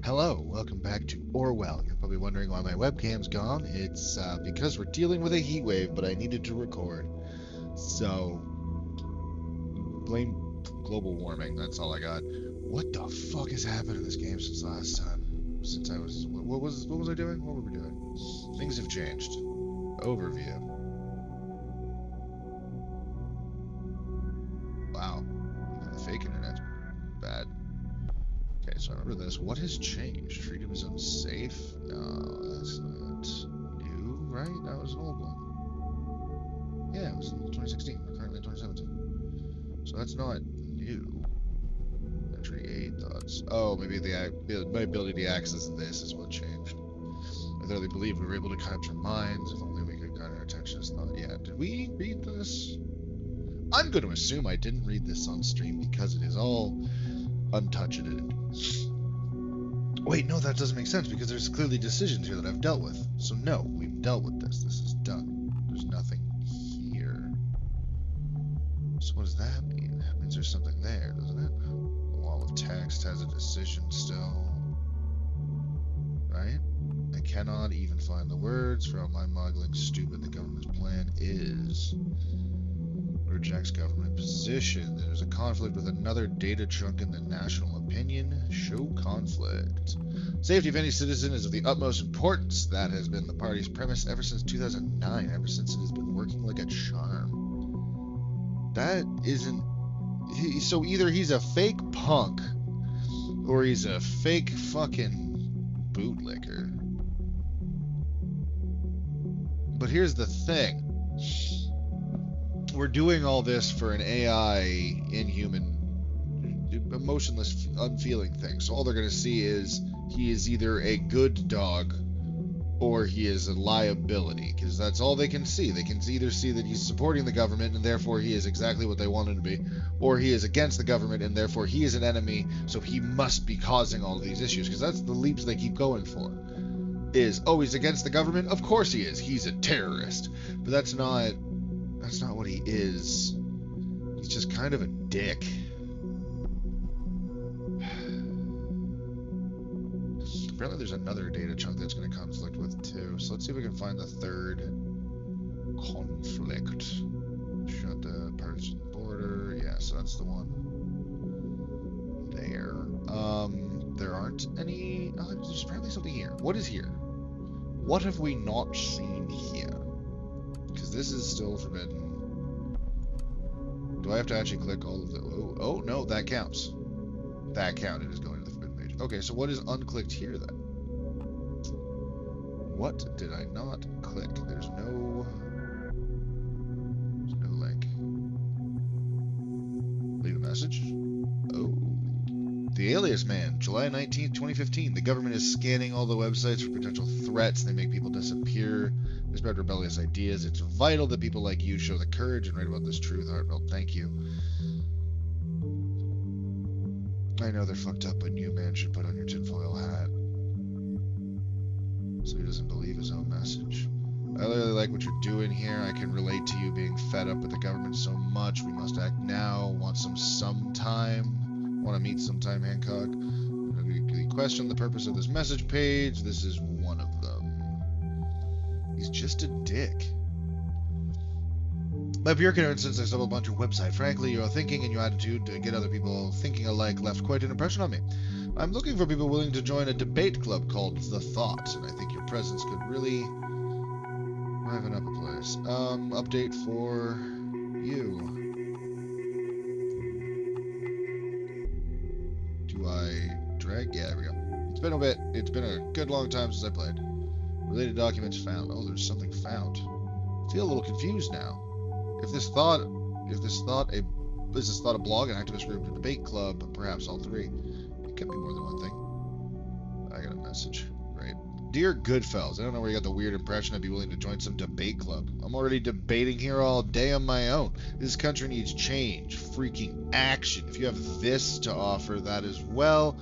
Hello, welcome back to Orwell. You're probably wondering why my webcam's gone. It's because we're dealing with a heat wave, but I needed to record. So, blame global warming. That's all I got. What the fuck has happened in this game since last time? Since I was what was I doing? What were we doing? Things have changed. Overview. Wow, the fake internet's bad. Okay, so I remember this. What has changed? Freedom is unsafe? No, that's not new, right? That was an old one. Yeah, it was in 2016. We're currently in 2017. So that's not new. Entry 8 thoughts. Oh, maybe my ability to access this is what changed. I thoroughly believe we were able to capture minds. If only we could guide our attention as thought. Yeah, did we read this? I'm going to assume I didn't read this on stream because it is all untouched. Wait, no, that doesn't make sense because there's clearly decisions here that I've dealt with. So no, we've dealt with this. This is done. There's nothing here. So what does that mean? That means there's something there, doesn't it? The wall of text has a decision still. Right? I cannot even find the words for how mind-boggling stupid the government's plan is. Rejects government position. There's a conflict with another data chunk in the national opinion. Show conflict. Safety of any citizen is of the utmost importance. That has been the party's premise ever since 2009, ever since it has been working like a charm. That isn't... So either he's a fake punk, or he's a fake fucking bootlicker. But here's the thing. We're doing all this for an AI, inhuman, emotionless, unfeeling thing. So all they're going to see is he is either a good dog or he is a liability, because that's all they can see. They can either see that he's supporting the government and therefore he is exactly what they want him to be, or he is against the government and therefore he is an enemy, so he must be causing all of these issues, because that's the leaps they keep going for. Is, oh, he's against the government? Of course he is. He's a terrorist. But that's not what he is. He's just kind of a dick. Apparently there's another data chunk that's going to conflict with too. So let's see if we can find the third conflict. Shut the partisan border. Yeah, so that's the one there. There aren't any... Oh, there's apparently something here. What is here? What have we not seen here? Because this is still forbidden. Do I have to actually click all of the... Oh, no, that counts. That counted as going to the forbidden page. Okay, so what is unclicked here, then? What did I not click? There's no link. Leave a message? Oh. The Alias Man, July 19th, 2015. The government is scanning all the websites for potential threats. They make people disappear. They spread rebellious ideas. It's vital that people like you show the courage and write about this truth. Heartfelt thank you. I know they're fucked up, but you, man, should put on your tinfoil hat. So he doesn't believe his own message. I really like what you're doing here. I can relate to you being fed up with the government so much. We must act now. Want some sometime? Want to meet sometime, Hancock? You question the purpose of this message page. This is one of them. He's just a dick. My pure ignorance since I saw a bunch of website. Frankly, your thinking and your attitude to get other people thinking alike left quite an impression on me. I'm looking for people willing to join a debate club called The Thought, and I think your presence could really liven up a place. Update for you. Do I drag? Yeah, there we go. It's been a bit. It's been a good long time since I played. Related documents found. Oh, there's something found. I feel a little confused now. Is this thought a blog, an activist group, a debate club, perhaps all three? It could be more than one thing. I got a message. Great. Dear Goodfellas, I don't know where you got the weird impression I'd be willing to join some debate club. I'm already debating here all day on my own. This country needs change, freaking action. If you have this to offer that as well,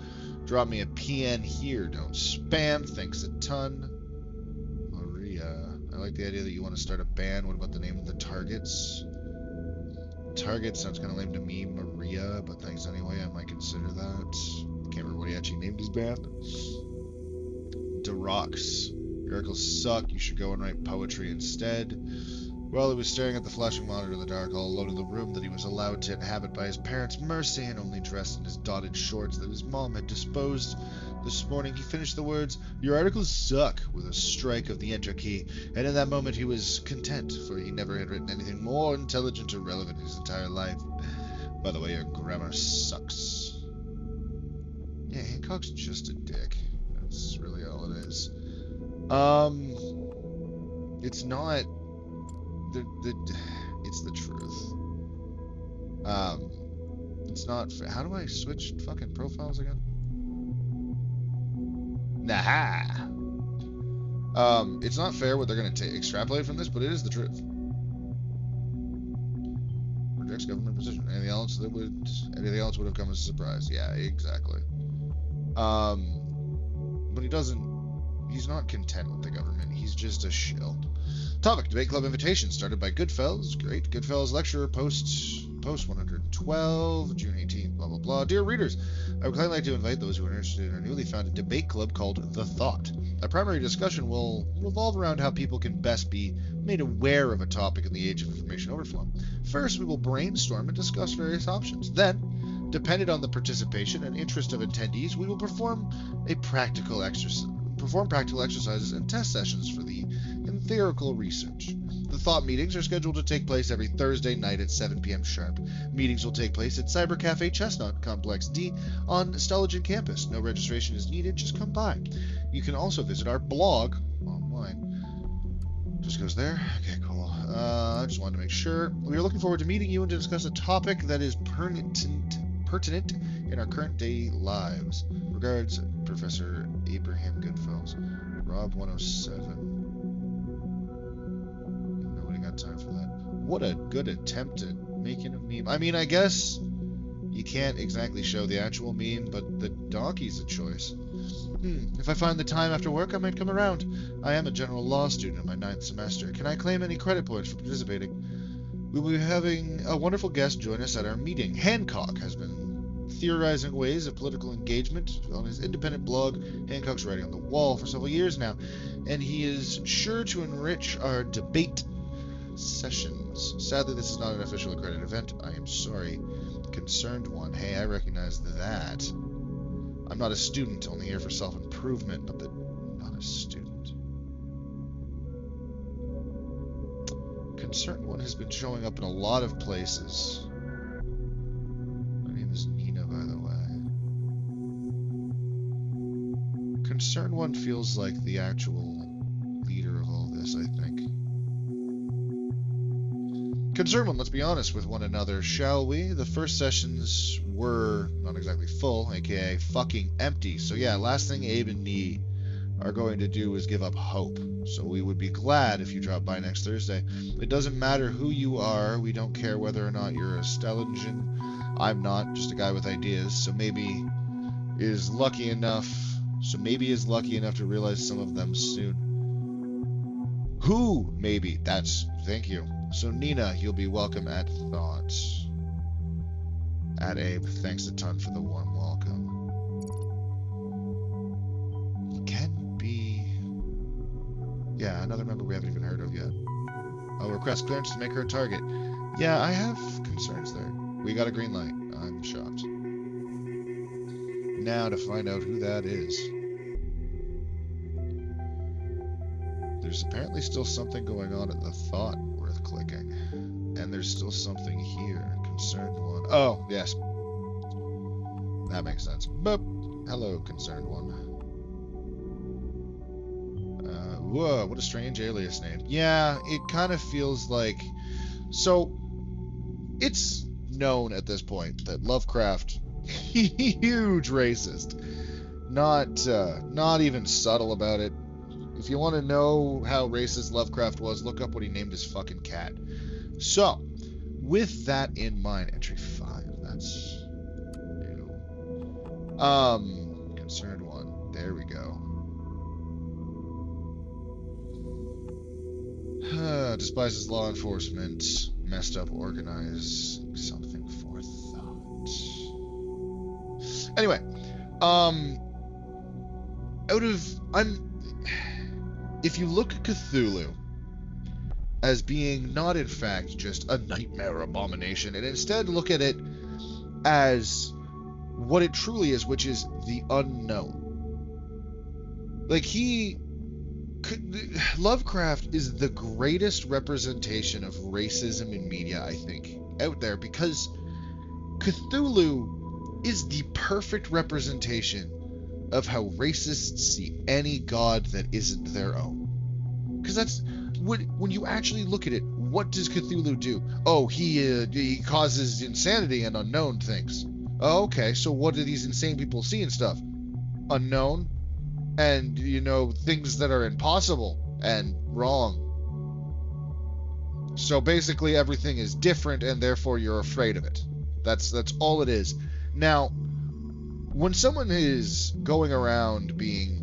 drop me a PN here. Don't spam. Thanks a ton. I like the idea that you want to start a band. What about the name of the Targets? Target sounds kind of lame to me, Maria, but thanks anyway. I might consider that. Can't remember what he actually named his man. Rocks. Your articles suck. You should go and write poetry instead. While he was staring at the flashing monitor in the dark, all alone in the room that he was allowed to inhabit by his parents' mercy and only dressed in his dotted shorts that his mom had disposed this morning, he finished the words, "Your articles suck," with a strike of the enter key, and in that moment he was content, for he never had written anything more intelligent or relevant in his entire life. By the way, your grammar sucks. Yeah, Hancock's just a dick. That's really all it is. It's not it's the truth. It's not how do I switch fucking profiles again? Nah. It's not fair what they're gonna extrapolate from this, but it is the truth. Rejects government position. Anything else would have come as a surprise. Yeah, exactly. But he's not content with the government. He's just a shill. Topic, debate club invitation started by Goodfellas. Great. Goodfellas lecturer, post 112, June 18th, blah, blah, blah. Dear readers, I would kindly like to invite those who are interested in our newly founded debate club called The Thought. Our primary discussion will revolve around how people can best be made aware of a topic in the age of information overflow. First, we will brainstorm and discuss various options. Then, dependent on the participation and interest of attendees, we will perform practical exercises and test sessions for the empirical research. The thought meetings are scheduled to take place every Thursday night at 7 p.m. sharp. Meetings will take place at Cyber Cafe Chestnut, Complex D, on Stelligen campus. No registration is needed, just come by. You can also visit our blog online. Just goes there. Okay, cool. I just wanted to make sure. We are looking forward to meeting you and to discuss a topic that is pertinent in our current day lives. Regards, Professor Abraham Goodfellas. Rob 107. Nobody got time for that. What a good attempt at making a meme. I mean, I guess you can't exactly show the actual meme, but the donkey's a choice. If I find the time after work, I might come around. I am a general law student in my 9th semester. Can I claim any credit points for participating? We will be having a wonderful guest join us at our meeting. Hancock has been theorizing ways of political engagement on his independent blog, Hancock's Writing on the Wall, for several years now, and he is sure to enrich our debate sessions. Sadly, this is not an official accredited event. I am sorry. Concerned one. Hey, I recognize that. I'm not a student, only here for self-improvement, but not a student. Concerned one has been showing up in a lot of places. My name is Nina, by the way. Concerned one feels like the actual leader of all this, I think. Concerned one, let's be honest with one another, shall we? The first sessions were not exactly full, aka fucking empty. So yeah, last thing Abe and me are going to do is give up hope. So we would be glad if you drop by next Thursday. It doesn't matter who you are. We don't care whether or not you're a Stelligen. I'm not, just a guy with ideas. So maybe is lucky enough to realize some of them soon. Who? Maybe. Thank you. So Nina, you'll be welcome at Thoughts. At Abe, thanks a ton for the warm welcome. Can be... Yeah, another member we haven't even heard of yet. I'll request clearance to make her a target. Yeah, I have concerns there. We got a green light. I'm shocked. Now to find out who that is. There's apparently still something going on at the Thought worth clicking. And there's still something here. Concerned one. Oh, yes. That makes sense. Boop. Hello, concerned one. Whoa, what a strange alias name. Yeah, it kind of feels like... So, it's known at this point that Lovecraft, huge racist. Not even subtle about it. If you want to know how racist Lovecraft was, look up what he named his fucking cat. So, with that in mind, entry 5, that's new. Concerned one, there we go. Despises law enforcement, messed up organizing something for thought. Anyway, if you look at Cthulhu as being not in fact just a nightmare abomination, and instead look at it as what it truly is, which is the unknown. Like, Lovecraft is the greatest representation of racism in media, I think, out there, because Cthulhu is the perfect representation of how racists see any god that isn't their own. Because that's when you actually look at it, what does Cthulhu do? Oh, he causes insanity and unknown things. Oh, okay, so what do these insane people see and stuff? Unknown, and, things that are impossible and wrong. So basically everything is different, and therefore you're afraid of it. That's all it is. Now, when someone is going around being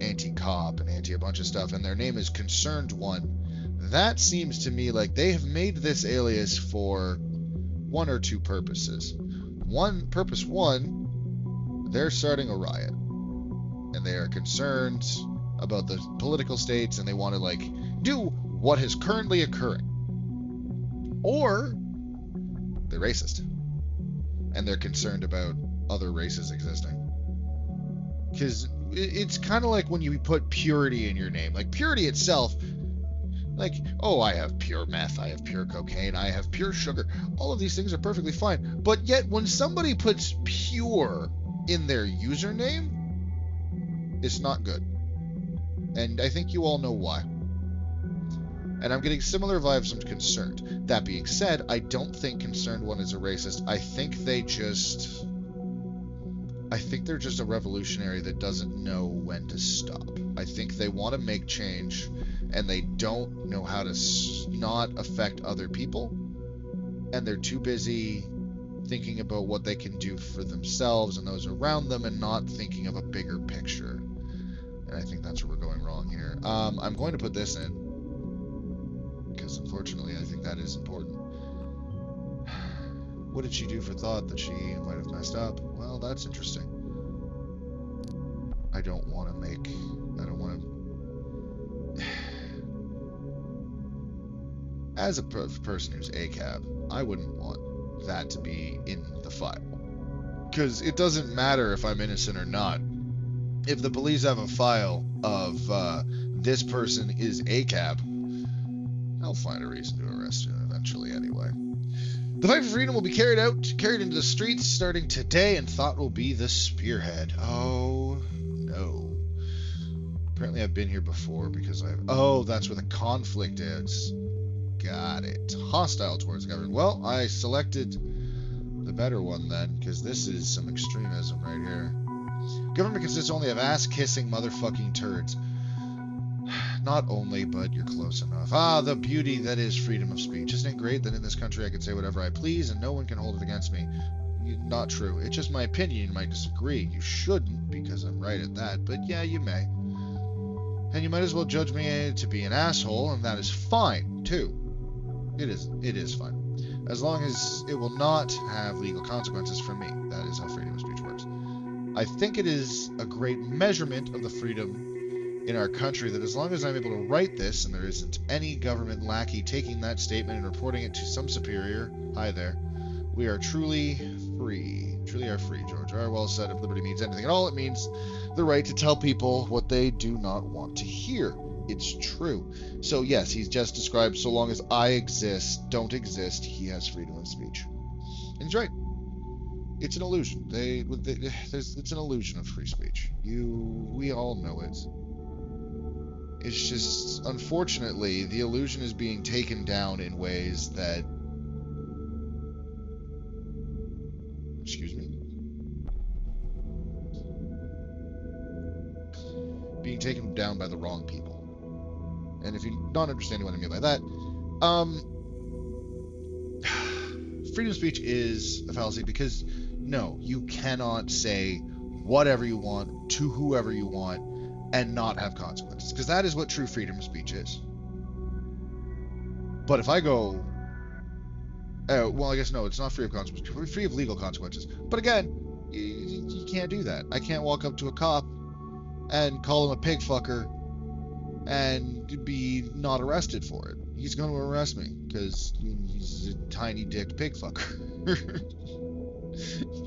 anti-cop and anti a bunch of stuff, and their name is Concerned One, that seems to me like they have made this alias for one or two purposes. Purpose one, they're starting a riot, and they are concerned about the political states, and they want to do what is currently occurring. Or they're racist, and they're concerned about other races existing. Because it's kind of like when you put purity in your name. Like, purity itself, oh, I have pure meth, I have pure cocaine, I have pure sugar. All of these things are perfectly fine. But yet, when somebody puts pure in their username, it's not good. And I think you all know why. And I'm getting similar vibes from Concerned. That being said, I don't think Concerned One is a racist. I think they're just a revolutionary that doesn't know when to stop. I think they want to make change, and they don't know how to not affect other people, and they're too busy thinking about what they can do for themselves and those around them, and not thinking of a bigger picture. And I think that's where we're going wrong here. I'm going to put this in, because unfortunately I think that is important. What did she do for thought that she might have messed up? Well, that's interesting. I don't want to. As a person who's ACAB, I wouldn't want that to be in the file. Because it doesn't matter if I'm innocent or not. If the police have a file of this person is ACAB, I'll find a reason to arrest him eventually anyway. The fight for freedom will be carried into the streets starting today, and thought will be the spearhead. Oh, no. Apparently I've been here before because oh, that's where the conflict is. Got it. Hostile towards government. Well, I selected the better one then, because this is some extremism right here. Government consists only of ass-kissing motherfucking turds. Not only, but you're close enough. Ah, the beauty that is freedom of speech. Isn't it great that in this country I can say whatever I please and no one can hold it against me? Not true. It's just my opinion. You might disagree. You shouldn't, because I'm right at that. But yeah, you may. And you might as well judge me to be an asshole, and that is fine, too. It is fine. As long as it will not have legal consequences for me. That is how freedom of speech works. I think it is a great measurement of the freedom in our country that as long as I'm able to write this and there isn't any government lackey taking that statement and reporting it to some superior, hi there, we are truly free. Truly are free. George Orwell said if liberty means anything at all, it means the right to tell people what they do not want to hear. It's true. So yes, he's just described so long as I don't exist, he has freedom of speech. And he's right. It's an illusion. It's an illusion of free speech. We all know it. It's just, unfortunately, the illusion is being taken down in ways that... Excuse me? Being taken down by the wrong people. And if you're not understanding what I mean by that, freedom of speech is a fallacy because, no, you cannot say whatever you want to whoever you want and not have consequences, because that is what true freedom of speech is. But if I go, well, I guess no, it's not free of consequences, it's free of legal consequences. But again, you can't do that. I can't walk up to a cop and call him a pig fucker and be not arrested for it. He's going to arrest me because he's a tiny dick pig fucker.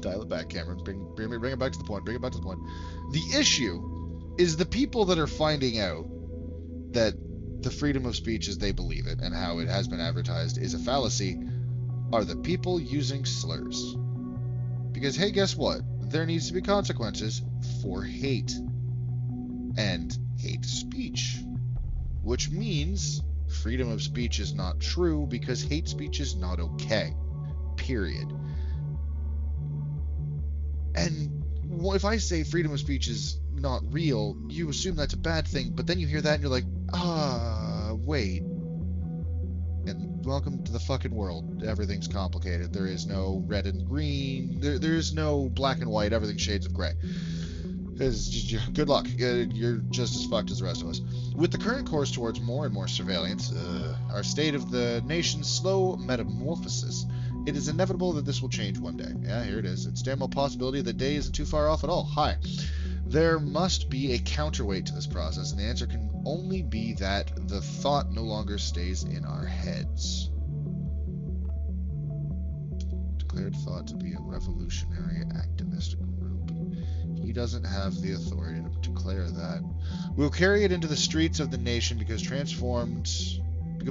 Dial it back, Cameron. Bring it back to the point. Bring it back to the point. The issue is the people that are finding out that the freedom of speech as they believe it and how it has been advertised is a fallacy are the people using slurs. Because, hey, guess what? There needs to be consequences for hate and hate speech, which means freedom of speech is not true because hate speech is not okay, period. And if I say freedom of speech is not real, you assume that's a bad thing, but then you hear that and you're like, wait. And welcome to the fucking world. Everything's complicated. There is no red and green. There is no black and white. Everything's shades of gray. Good luck. You're just as fucked as the rest of us. With the current course towards more and more surveillance, our state of the nation's slow metamorphosis, it is inevitable that this will change one day. Yeah, here it is. It's damn well possibility that day isn't too far off at all. Hi. There must be a counterweight to this process, and the answer can only be that the thought no longer stays in our heads. Declared thought to be a revolutionary activist group. He doesn't have the authority to declare that. We'll carry it into the streets of the nation become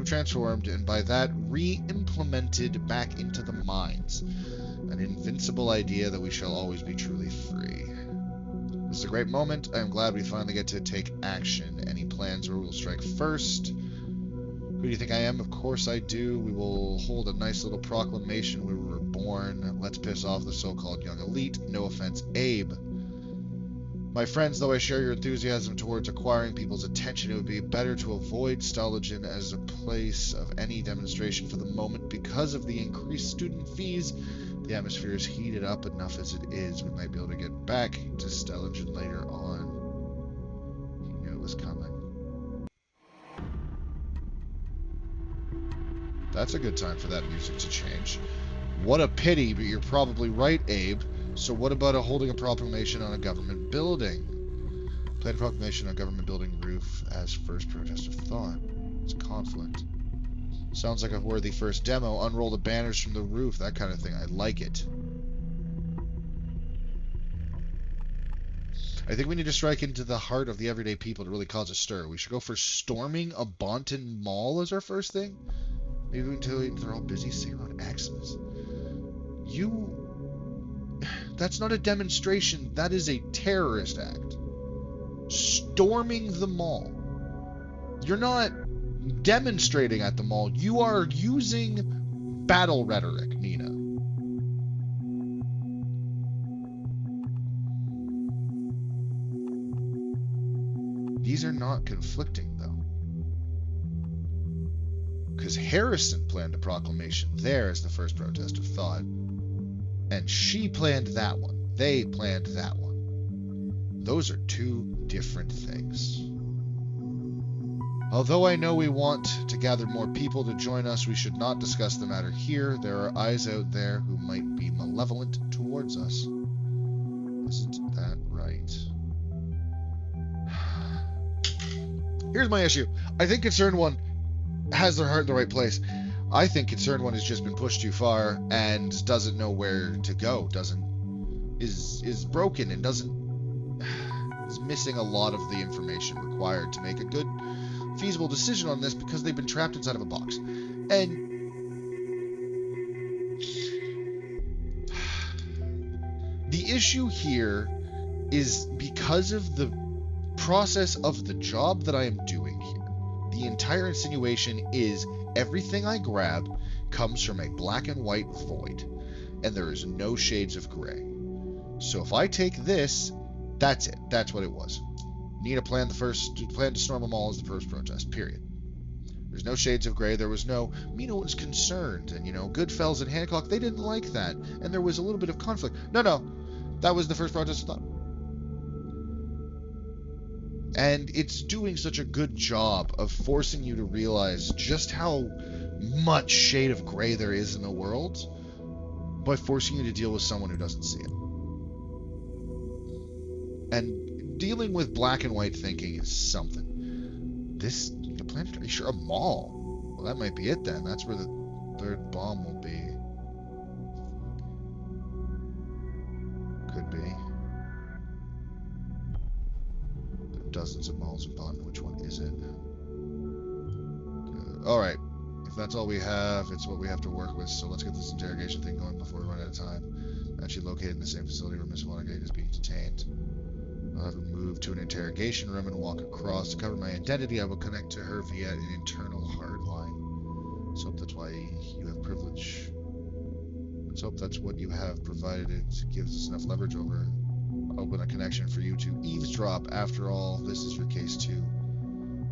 transformed, and by that re-implemented back into the minds. An invincible idea that we shall always be truly free. This is a great moment. I am glad we finally get to take action. Any plans where we'll strike first? Who do you think I am? Of course I do. We will hold a nice little proclamation where we were born. Let's piss off the so-called young elite. No offense, Abe. My friends, though I share your enthusiasm towards acquiring people's attention, it would be better to avoid Stalagen as a place of any demonstration for the moment because of the increased student fees. The atmosphere is heated up enough as it is. We might be able to get back to Stalagen later on. He knew it was coming. That's a good time for that music to change. What a pity, but you're probably right, Abe. So what about holding a proclamation on a government building? Plan a proclamation on a government building roof as first protest of thought. It's conflict. Sounds like a worthy first demo. Unroll the banners from the roof, that kind of thing. I like it. I think we need to strike into the heart of the everyday people to really cause a stir. We should go for storming a Bonton Mall as our first thing. Maybe until they're all busy singing on Xmas. That's not a demonstration. That is a terrorist act. Storming the mall. You're not demonstrating at the mall. You are using battle rhetoric, Nina. These are not conflicting, though. Because Harrison planned a proclamation there as the first protest of thought. And she planned that one. They planned that one. Those are two different things. Although I know we want to gather more people to join us, we should not discuss the matter here. There are eyes out there who might be malevolent towards us. Isn't that right? Here's my issue. I think Concerned One has their heart in the right place. I think Concerned One has just been pushed too far and doesn't know where to go. Is broken and is missing a lot of the information required to make a good, feasible decision on this because they've been trapped inside of a box. And the issue here is because of the process of the job that I am doing here. The entire insinuation is everything I grab comes from a black and white void, and there is no shades of gray. So if I take this, that's it. That's what it was. Nina planned to storm a mall as the first protest, period. There's no shades of gray. There was no, Mina was concerned, and, Goodfellas and Hancock, they didn't like that, and there was a little bit of conflict. No, that was the first protest of thought. And it's doing such a good job of forcing you to realize just how much shade of gray there is in the world by forcing you to deal with someone who doesn't see it. And dealing with black and white thinking is something. The planet, are you sure? A mall? Well, that might be it then. That's where the third bomb will be. Could be. There are dozens of malls in Bond. Which one is it? Alright. If that's all we have, it's what we have to work with, so let's get this interrogation thing going before we run out of time. Actually located in the same facility where Miss Watergate is being detained. I'll have her move to an interrogation room and walk across. To cover my identity, I will connect to her via an internal hardline. Let's hope that's why you have privilege. Let's hope that's what you have, provided it gives us enough leverage over her. I'll open a connection for you to eavesdrop. After all, this is your case too.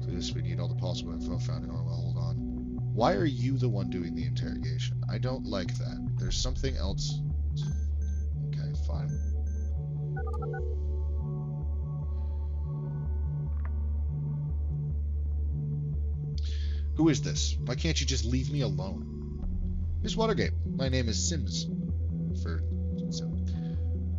For this, we need all the possible info found in Orwell. Hold on. Why are you the one doing the interrogation? I don't like that. There's something else. Okay, fine. Who is this? Why can't you just leave me alone? Miss Watergate, my name is Sims.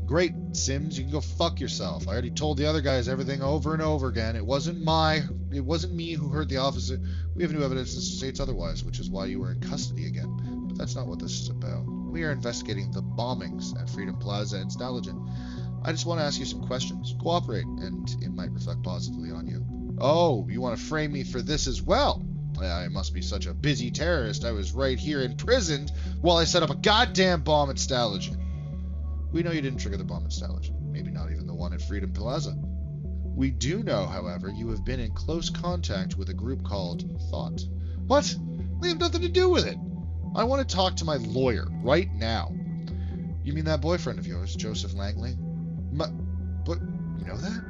Great, Sims, you can go fuck yourself. I already told the other guys everything over and over again. It wasn't me who hurt the officer. We have new evidence that states otherwise, which is why you were in custody again. But that's not what this is about. We are investigating the bombings at Freedom Plaza and Stalagen. I just want to ask you some questions. Cooperate, and it might reflect positively on you. Oh, you want to frame me for this as well? I must be such a busy terrorist. I was right here imprisoned while I set up a goddamn bomb at Stalagen. We know you didn't trigger the bomb at Stalagen. Maybe not even the one at Freedom Plaza. We do know, however, you have been in close contact with a group called Thought. What? They have nothing to do with it. I want to talk to my lawyer right now. You mean that boyfriend of yours, Joseph Langley? But you know that?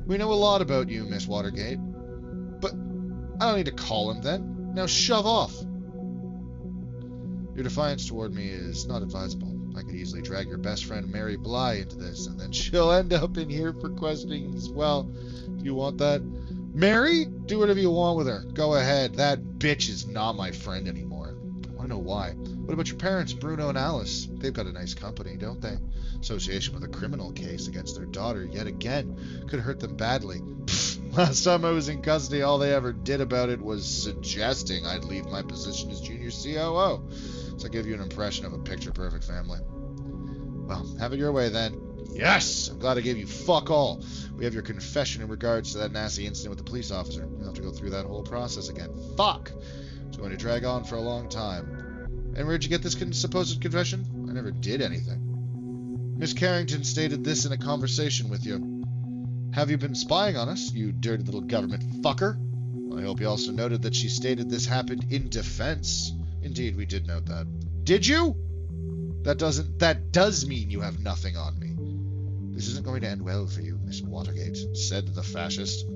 We know a lot about you, Miss Watergate. But I don't need to call him then. Now shove off. Your defiance toward me is not advisable. I could easily drag your best friend Mary Bly into this, and then she'll end up in here for questioning as well. Do you want that? Mary? Do whatever you want with her. Go ahead. That bitch is not my friend anymore. I want to know why. What about your parents, Bruno and Alice? They've got a nice company, don't they? Association with a criminal case against their daughter, yet again, could hurt them badly. Pfft, last time I was in custody, all they ever did about it was suggesting I'd leave my position as junior COO. So I give you an impression of a picture-perfect family. Well, have it your way then. Yes! I'm glad I gave you fuck all. We have your confession in regards to that nasty incident with the police officer. We'll have to go through that whole process again. Fuck! It's going to drag on for a long time. And where'd you get this supposed confession? I never did anything. Miss Carrington stated this in a conversation with you. Have you been spying on us, you dirty little government fucker? Well, I hope you also noted that she stated this happened in defense. Indeed, we did note that. Did you? That does mean you have nothing on me. This isn't going to end well for you, Miss Watergate, said the fascist.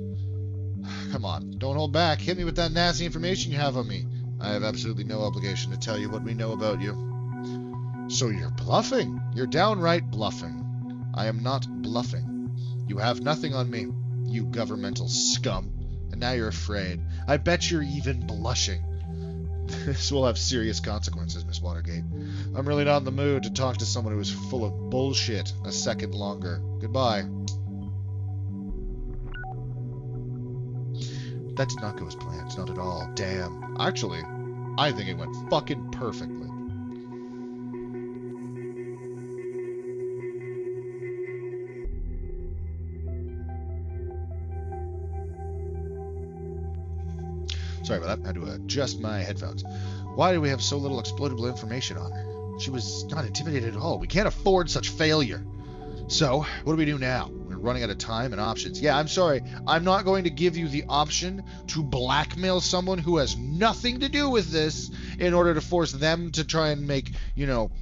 Come on, don't hold back. Hit me with that nasty information you have on me. I have absolutely no obligation to tell you what we know about you. So you're bluffing. You're downright bluffing. I am not bluffing. You have nothing on me, you governmental scum. And now you're afraid. I bet you're even blushing. This will have serious consequences, Miss Watergate. I'm really not in the mood to talk to someone who is full of bullshit a second longer. Goodbye. That did not go as planned, not at all. Damn. Actually, I think it went fucking perfectly. Sorry about that. I had to adjust my headphones. Why do we have so little explodable information on her? She was not intimidated at all. We can't afford such failure. So, what do we do now? We're running out of time and options. Yeah, I'm sorry. I'm not going to give you the option to blackmail someone who has nothing to do with this in order to force them to try and make,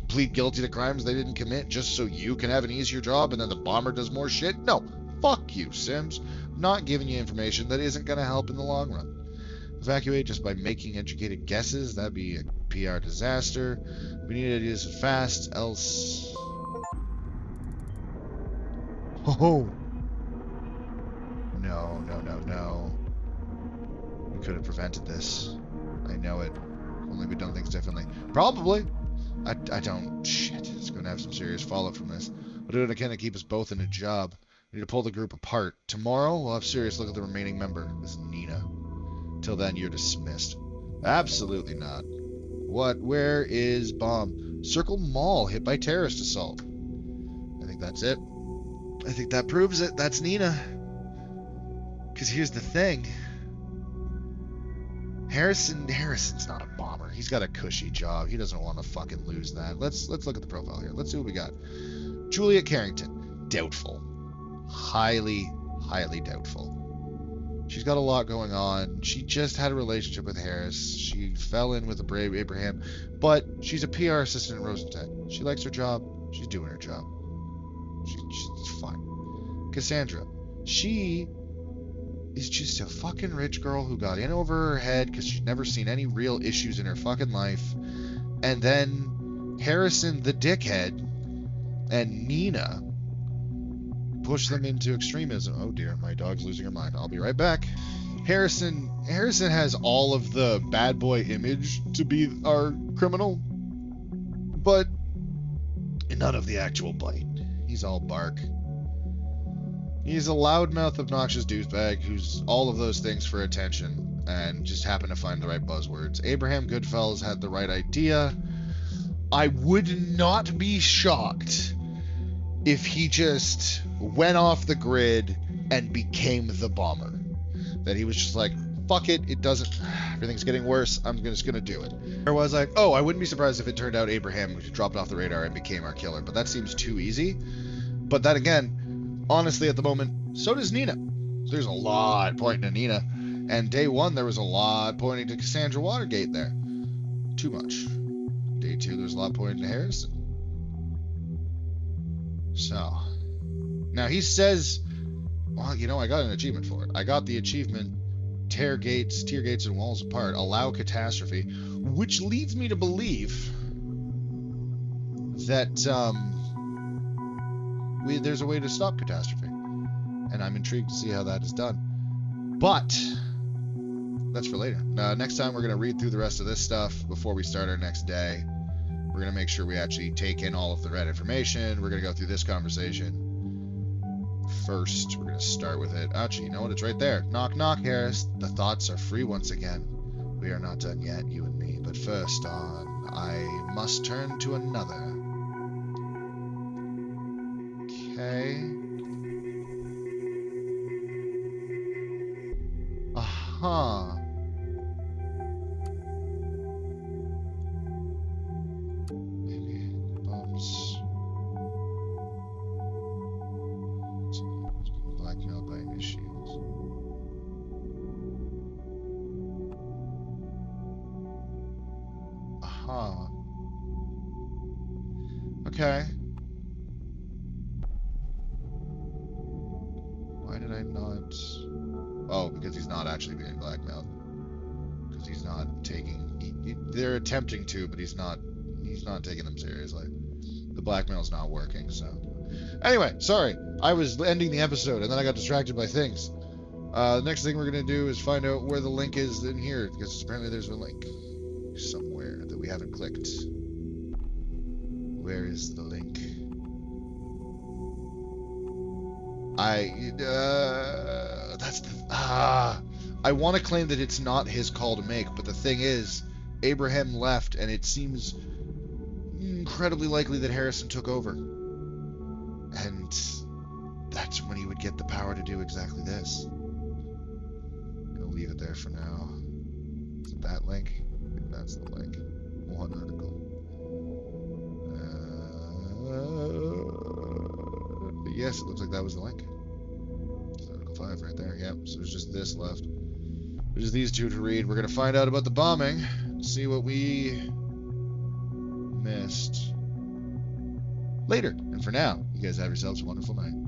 plead guilty to crimes they didn't commit just so you can have an easier job and then the bomber does more shit. No. Fuck you, Sims. I'm not giving you information that isn't going to help in the long run. Evacuate just by making educated guesses. That'd be a PR disaster. We need ideas fast, else... Oh! No. We could have prevented this. I know it. Only we've done things differently. Probably! I don't... Shit. It's going to have some serious fallout from this. We'll do what I can to keep us both in a job. We need to pull the group apart. Tomorrow, we'll have serious look at the remaining member. This is Nina. Till then, you're dismissed. Absolutely not. What? Where is bomb? Circle Mall hit by terrorist assault. I think that's it. I think that proves it. That's Nina. Because here's the thing. Harrison's not a bomber. He's got a cushy job. He doesn't want to fucking lose that. Let's look at the profile here. Let's see what we got. Juliet Carrington. Doubtful. Highly, highly doubtful. She's got a lot going on. She just had a relationship with Harris. She fell in with a brave Abraham. But she's a PR assistant at Rosentech. She likes her job. She's doing her job. She's fine. Cassandra. She is just a fucking rich girl who got in over her head because she's never seen any real issues in her fucking life. And then Harrison, the dickhead, and Nina push them into extremism. Oh dear, my dog's losing her mind. I'll be right back. Harrison has all of the bad boy image to be our criminal, but none of the actual bite. He's all bark. He's a loudmouth, obnoxious douchebag who's all of those things for attention and just happened to find the right buzzwords. Abraham Goodfellas had the right idea. I would not be shocked if he just went off the grid and became the bomber. That he was just like, fuck it, everything's getting worse, I'm just gonna do it. Or was like, oh, I wouldn't be surprised if it turned out Abraham dropped off the radar and became our killer, but that seems too easy. But then again, honestly, at the moment, so does Nina. There's a lot pointing to Nina. And day one, there was a lot pointing to Cassandra Watergate there. Too much. Day two, there's a lot pointing to Harrison. So, now he says, well, you know, I got an achievement for it. I got the achievement, tear gates and walls apart, allow catastrophe, which leads me to believe that, there's a way to stop catastrophe, and I'm intrigued to see how that is done. But that's for later. Next time we're going to read through the rest of this stuff before we start our next day. We're going to make sure we actually take in all of the red information. We're going to go through this conversation. First, we're going to start with it. Actually, you know what? It's right there. Knock, knock, Harris. The thoughts are free once again. We are not done yet, you and me. But first on, I must turn to another. Okay. Aha. Maybe bombs. Blackmailed by issues. Aha. Okay. Why did I not... Oh, because he's not actually being blackmailed. Because he's not taking... they're attempting to, but he's not taking them seriously. The blackmail's not working, so... Anyway, sorry. I was ending the episode, and then I got distracted by things. The next thing we're going to do is find out where the link is in here, because apparently there's a link somewhere that we haven't clicked. Where is the link? I want to claim that it's not his call to make, but the thing is, Abraham left, and it seems incredibly likely that Harrison took over. And that's when he would get the power to do exactly this. I'm gonna leave it there for now. Is it that link? I think that's the link. One article. Yes, it looks like that was the link. It's article 5 right there. Yep. So there's just this left. There's these two to read. We're gonna find out about the bombing. See what we missed later. And for now, you guys have yourselves a wonderful night.